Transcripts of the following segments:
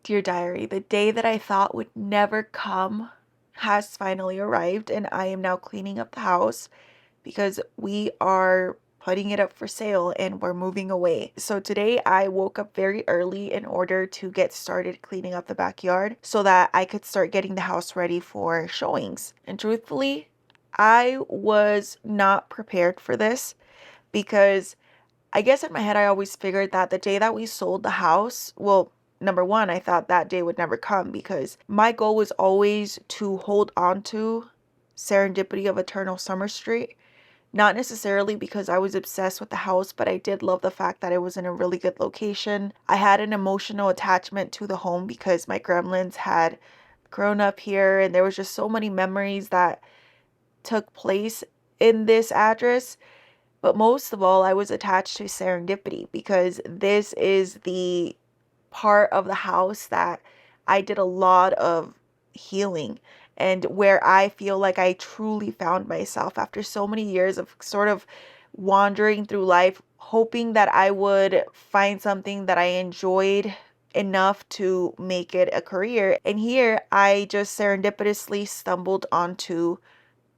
Dear Diary, the day that I thought would never come has finally arrived, and I am now cleaning up the house because we are putting it up for sale and we're moving away. So today I woke up very early in order to get started cleaning up the backyard so that I could start getting the house ready for showings. And truthfully, I was not prepared for this because I guess in my head, I always figured that the day that we sold the house, well, number one, I thought that day would never come because my goal was always to hold on to Serendipity of Eternal Summer Street. Not necessarily because I was obsessed with the house, but I did love the fact that it was in a really good location. I had an emotional attachment to the home because my gremlins had grown up here and there was just so many memories that took place in this address. But most of all, I was attached to Serendipity because this is the part of the house that I did a lot of healing and where I feel like I truly found myself after so many years of sort of wandering through life, hoping that I would find something that I enjoyed enough to make it a career. And here I just serendipitously stumbled onto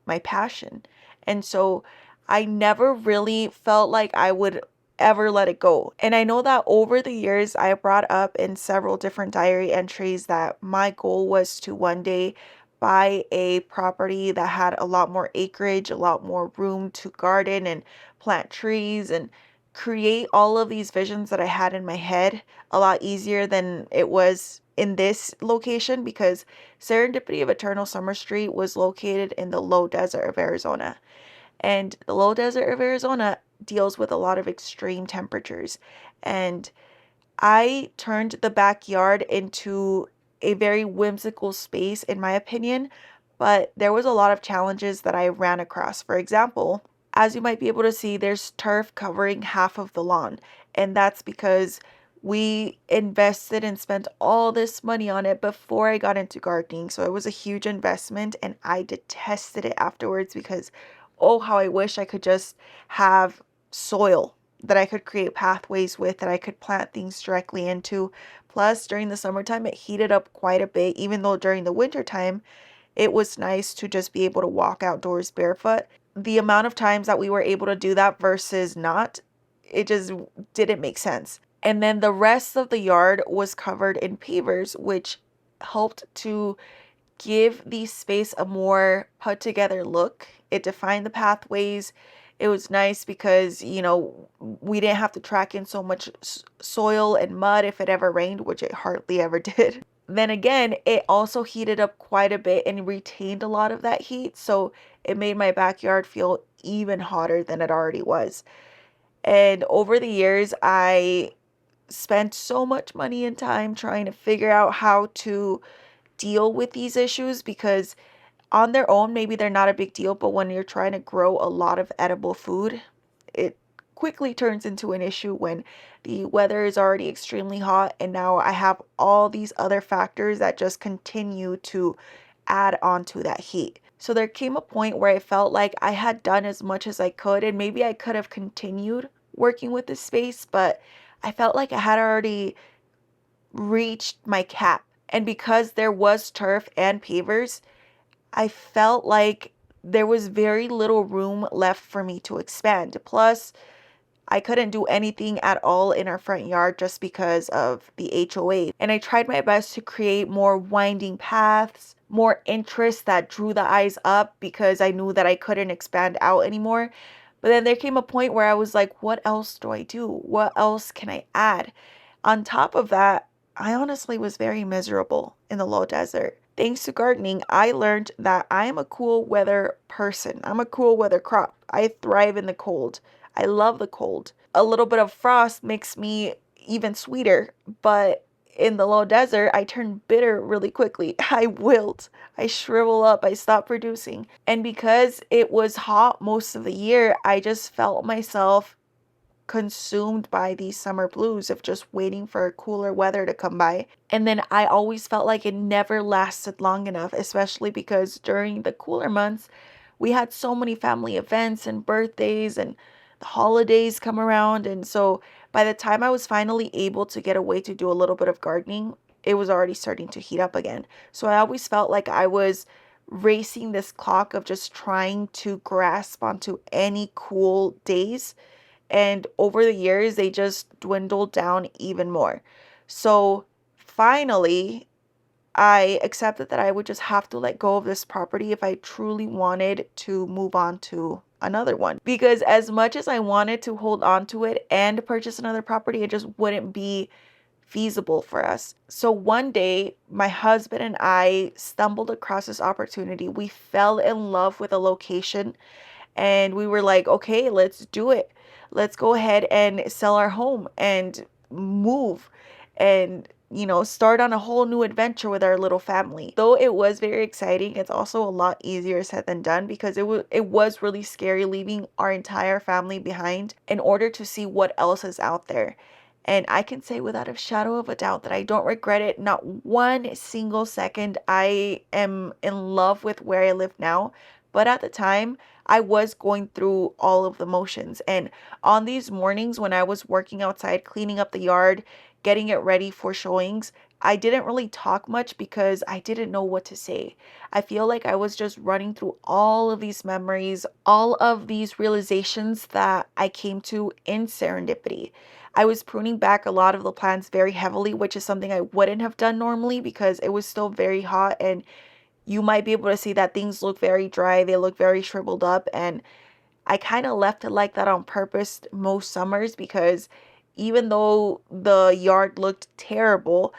my passion. And so I never really felt like I would ever let it go. And I know that over the years, I brought up in several different diary entries that my goal was to one day buy a property that had a lot more acreage, a lot more room to garden and plant trees and create all of these visions that I had in my head a lot easier than it was in this location because Serendipity of Eternal Summer Street was located in the low desert of Arizona. And the low desert of Arizona deals with a lot of extreme temperatures. And I turned the backyard into a very whimsical space, in my opinion, but there was a lot of challenges that I ran across. For example, as you might be able to see, there's turf covering half of the lawn, and that's because we invested and spent all this money on it before I got into gardening. So it was a huge investment, and I detested it afterwards because, oh, how I wish I could just have soil that I could create pathways with, that I could plant things directly into. Plus, during the summertime, it heated up quite a bit, even though during the wintertime, it was nice to just be able to walk outdoors barefoot. The amount of times that we were able to do that versus not, it just didn't make sense. And then the rest of the yard was covered in pavers, which helped to give the space a more put together look. It defined the pathways. It was nice because, we didn't have to track in so much soil and mud if it ever rained, which it hardly ever did. Then again, it also heated up quite a bit and retained a lot of that heat. So it made my backyard feel even hotter than it already was. And over the years, I spent so much money and time trying to figure out how to deal with these issues because on their own, maybe they're not a big deal, but when you're trying to grow a lot of edible food, it quickly turns into an issue when the weather is already extremely hot and now I have all these other factors that just continue to add on to that heat. So there came a point where I felt like I had done as much as I could and maybe I could have continued working with this space, but I felt like I had already reached my cap. And because there was turf and pavers, I felt like there was very little room left for me to expand. Plus, I couldn't do anything at all in our front yard just because of the HOA. And I tried my best to create more winding paths, more interest that drew the eyes up because I knew that I couldn't expand out anymore. But then there came a point where I was like, what else do I do? What else can I add? On top of that, I honestly was very miserable in the low desert. Thanks to gardening, I learned that I am a cool weather person. I'm a cool weather crop. I thrive in the cold. I love the cold. A little bit of frost makes me even sweeter, but in the low desert, I turn bitter really quickly. I wilt. I shrivel up. I stop producing. And because it was hot most of the year, I just felt myself consumed by these summer blues of just waiting for cooler weather to come by. And then I always felt like it never lasted long enough, especially because during the cooler months, we had so many family events and birthdays and the holidays come around. And so by the time I was finally able to get away to do a little bit of gardening, it was already starting to heat up again. So I always felt like I was racing this clock of just trying to grasp onto any cool days. And over the years, they just dwindled down even more. So finally, I accepted that I would just have to let go of this property if I truly wanted to move on to another one. Because as much as I wanted to hold on to it and purchase another property, it just wouldn't be feasible for us. So one day, my husband and I stumbled across this opportunity. We fell in love with a location and we were like, okay, let's do it. Let's go ahead and sell our home and move and, start on a whole new adventure with our little family. Though it was very exciting, it's also a lot easier said than done because it was really scary leaving our entire family behind in order to see what else is out there. And I can say without a shadow of a doubt that I don't regret it, not one single second. I am in love with where I live now. But at the time, I was going through all of the motions. And on these mornings when I was working outside, cleaning up the yard, getting it ready for showings, I didn't really talk much because I didn't know what to say. I feel like I was just running through all of these memories, all of these realizations that I came to in serendipity. I was pruning back a lot of the plants very heavily, which is something I wouldn't have done normally because it was still very hot and you might be able to see that things look very dry. They look very shriveled up. And I kind of left it like that on purpose most summers because even though the yard looked terrible,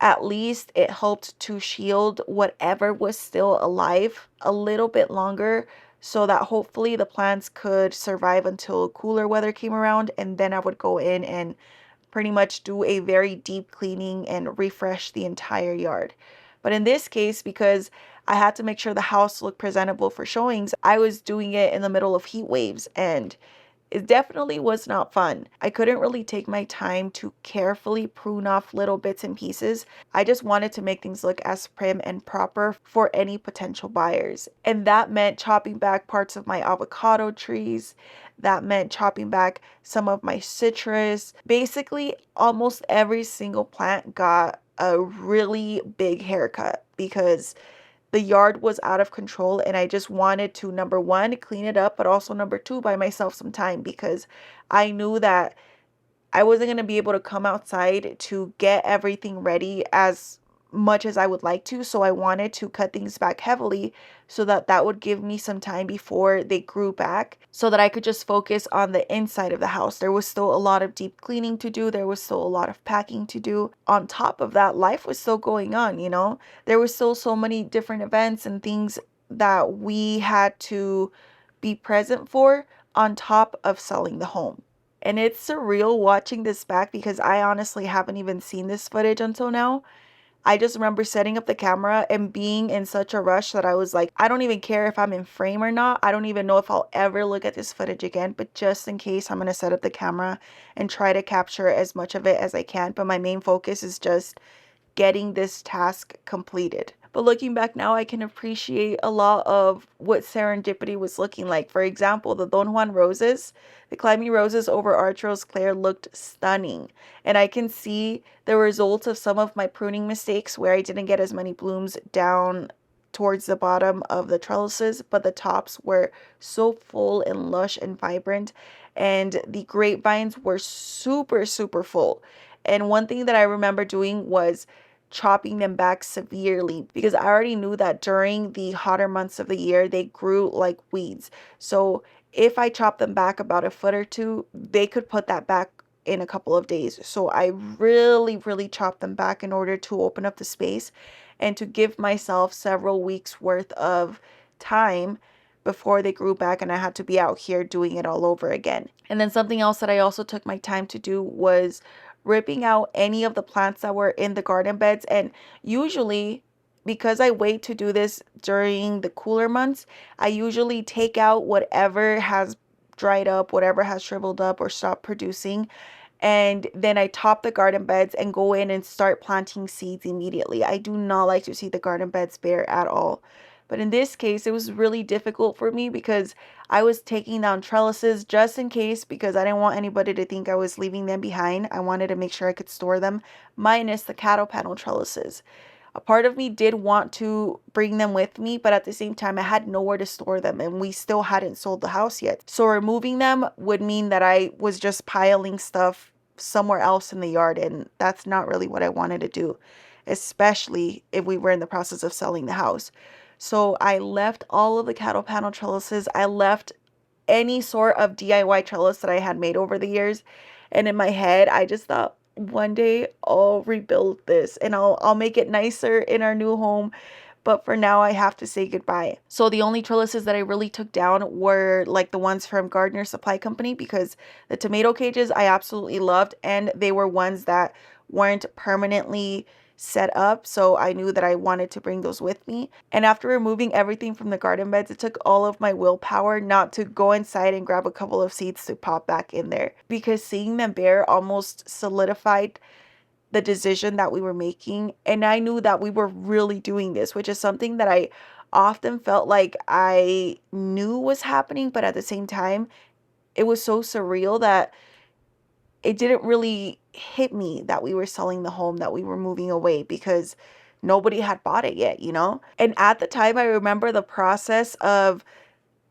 at least it helped to shield whatever was still alive a little bit longer so that hopefully the plants could survive until cooler weather came around. And then I would go in and pretty much do a very deep cleaning and refresh the entire yard. But in this case, because I had to make sure the house looked presentable for showings, I was doing it in the middle of heat waves and it definitely was not fun. I couldn't really take my time to carefully prune off little bits and pieces. I just wanted to make things look as prim and proper for any potential buyers. And that meant chopping back parts of my avocado trees. That meant chopping back some of my citrus. Basically, almost every single plant got a really big haircut because the yard was out of control and I just wanted to, number one, clean it up, but also number two, buy myself some time because I knew that I wasn't going to be able to come outside to get everything ready as much as I would like to. So I wanted to cut things back heavily so that that would give me some time before they grew back so that I could just focus on the inside of the house. There was still a lot of deep cleaning to do. There was still a lot of packing to do. On top of that, life was still going on. There was still so many different events and things that we had to be present for on top of selling the home. And it's surreal watching this back because I honestly haven't even seen this footage until now. I just remember setting up the camera and being in such a rush that I was like, I don't even care if I'm in frame or not. I don't even know if I'll ever look at this footage again. But just in case, I'm going to set up the camera and try to capture as much of it as I can. But my main focus is just getting this task completed. But looking back now, I can appreciate a lot of what serendipity was looking like. For example, the Don Juan roses, the climbing roses over Archros Claire looked stunning. And I can see the results of some of my pruning mistakes where I didn't get as many blooms down towards the bottom of the trellises, but the tops were so full and lush and vibrant. And the grapevines were super, super full. And one thing that I remember doing was chopping them back severely because I already knew that during the hotter months of the year, they grew like weeds. So if I chop them back about a foot or two, they could put that back in a couple of days. So I really, really chopped them back in order to open up the space and to give myself several weeks worth of time before they grew back and I had to be out here doing it all over again. And then something else that I also took my time to do was ripping out any of the plants that were in the garden beds. And usually, because I wait to do this during the cooler months, I usually take out whatever has dried up, whatever has shriveled up or stopped producing. And then I top the garden beds and go in and start planting seeds immediately. I do not like to see the garden beds bare at all. But in this case, it was really difficult for me because I was taking down trellises just in case, because I didn't want anybody to think I was leaving them behind. I wanted to make sure I could store them, minus the cattle panel trellises. A part of me did want to bring them with me, but at the same time, I had nowhere to store them and we still hadn't sold the house yet. So removing them would mean that I was just piling stuff somewhere else in the yard, and that's not really what I wanted to do, especially if we were in the process of selling the house. So I left all of the cattle panel trellises. I left any sort of DIY trellis that I had made over the years. And in my head, I just thought, one day I'll rebuild this and I'll make it nicer in our new home. But for now, I have to say goodbye. So the only trellises that I really took down were like the ones from Gardener Supply Company, because the tomato cages I absolutely loved, and they were ones that weren't permanently set up, so I knew that I wanted to bring those with me. And after removing everything from the garden beds, it took all of my willpower not to go inside and grab a couple of seeds to pop back in there, because seeing them bare almost solidified the decision that we were making. And I knew that we were really doing this, which is something that I often felt like I knew was happening, but at the same time, it was so surreal that it didn't really hit me that we were selling the home, that we were moving away, because nobody had bought it yet, you know? And at the time, I remember the process of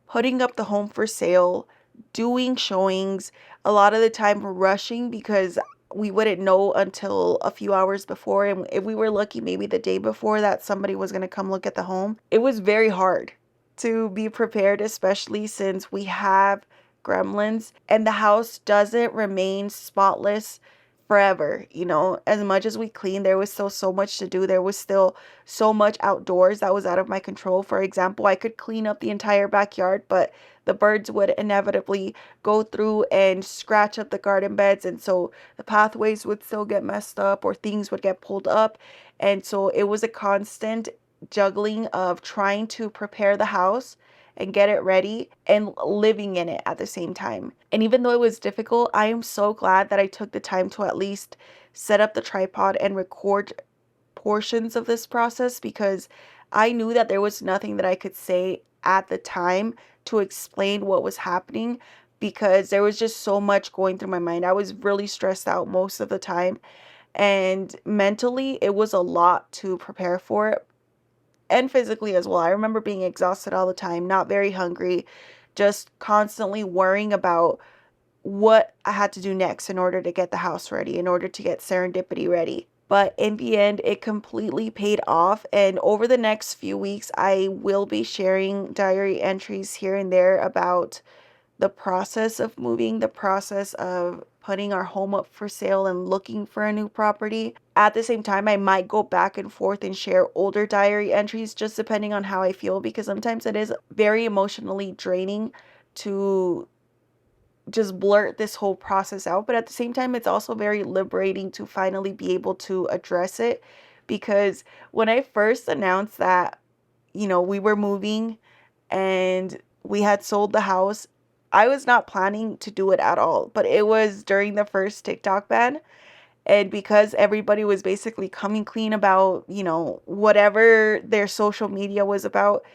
putting up the home for sale, doing showings, a lot of the time rushing because we wouldn't know until a few hours before. And if we were lucky, maybe the day before, that somebody was going to come look at the home. It was very hard to be prepared, especially since we have gremlins and the house doesn't remain spotless forever. You know, as much as we cleaned, there was still so much to do. There was still so much outdoors that was out of my control. For example, I could clean up the entire backyard, but the birds would inevitably go through and scratch up the garden beds, and so the pathways would still get messed up or things would get pulled up. And so it was a constant juggling of trying to prepare the house and get it ready and living in it at the same time. And even though it was difficult, I am so glad that I took the time to at least set up the tripod and record portions of this process, because I knew that there was nothing that I could say at the time to explain what was happening, because there was just so much going through my mind. I was really stressed out most of the time, and mentally it was a lot to prepare for, and physically as well. I remember being exhausted all the time, not very hungry, just constantly worrying about what I had to do next in order to get the house ready, in order to get Serendipity ready. But in the end, it completely paid off. And over the next few weeks, I will be sharing diary entries here and there about the process of moving, the process of putting our home up for sale and looking for a new property. At the same time, I might go back and forth and share older diary entries, just depending on how I feel, because sometimes it is very emotionally draining to just blurt this whole process out. But at the same time, it's also very liberating to finally be able to address it, because when I first announced that, you know, we were moving and we had sold the house, I was not planning to do it at all. But it was during the first TikTok ban. And because everybody was basically coming clean about, you know, whatever their social media was about,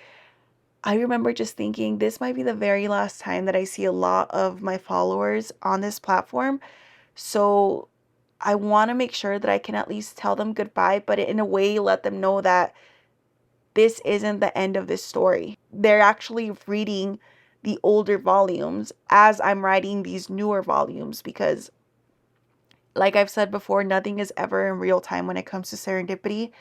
I remember just thinking this might be the very last time that I see a lot of my followers on this platform. So I want to make sure that I can at least tell them goodbye, but in a way let them know that this isn't the end of this story. They're actually reading the older volumes as I'm writing these newer volumes, because like I've said before, nothing is ever in real time when it comes to serendipity.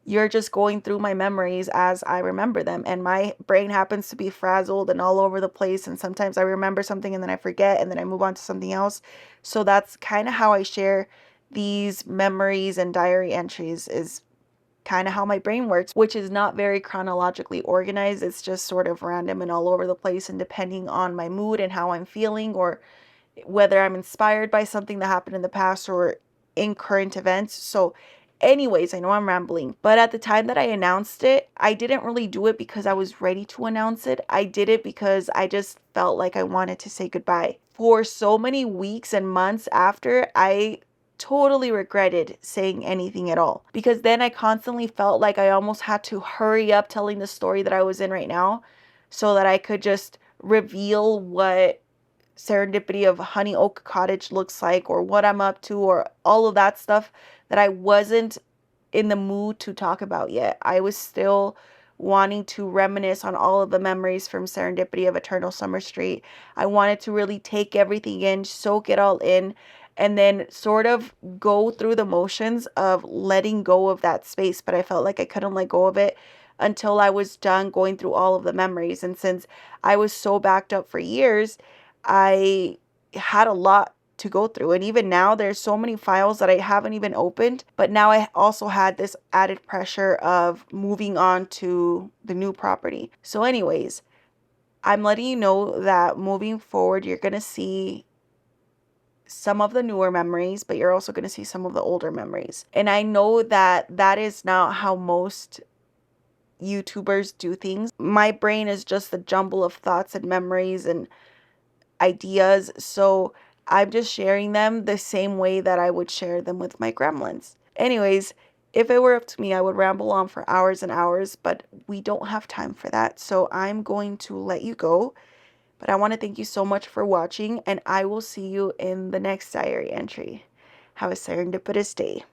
You're just going through my memories as I remember them, and my brain happens to be frazzled and all over the place, and sometimes I remember something and then I forget and then I move on to something else. So that's kind of how I share these memories and diary entries, is kind of how my brain works, which is not very chronologically organized. It's just sort of random and all over the place, and depending on my mood and how I'm feeling, or whether I'm inspired by something that happened in the past or in current events. So anyways, I know I'm rambling, but at the time that I announced it, I didn't really do it because I was ready to announce it. I did it because I just felt like I wanted to say goodbye. For so many weeks and months after, I totally regretted saying anything at all, because then I constantly felt like I almost had to hurry up telling the story that I was in right now so that I could just reveal what Serendipity of Honey Oak Cottage looks like, or what I'm up to, or all of that stuff that I wasn't in the mood to talk about yet. I was still wanting to reminisce on all of the memories from Serendipity of Eternal Summer Street. I wanted to really take everything in, soak it all in, and then sort of go through the motions of letting go of that space. But I felt like I couldn't let go of it until I was done going through all of the memories. And since I was so backed up for years, I had a lot to go through. And even now, there's so many files that I haven't even opened. But now I also had this added pressure of moving on to the new property. So anyways, I'm letting you know that moving forward, you're going to see some of the newer memories, but you're also going to see some of the older memories. And I know that that is not how most YouTubers do things. My brain is just a jumble of thoughts and memories and ideas, so I'm just sharing them the same way that I would share them with my gremlins. Anyways, if it were up to me, I would ramble on for hours and hours, but we don't have time for that, so I'm going to let you go. But I want to thank you so much for watching, and I will see you in the next diary entry. Have a serendipitous day.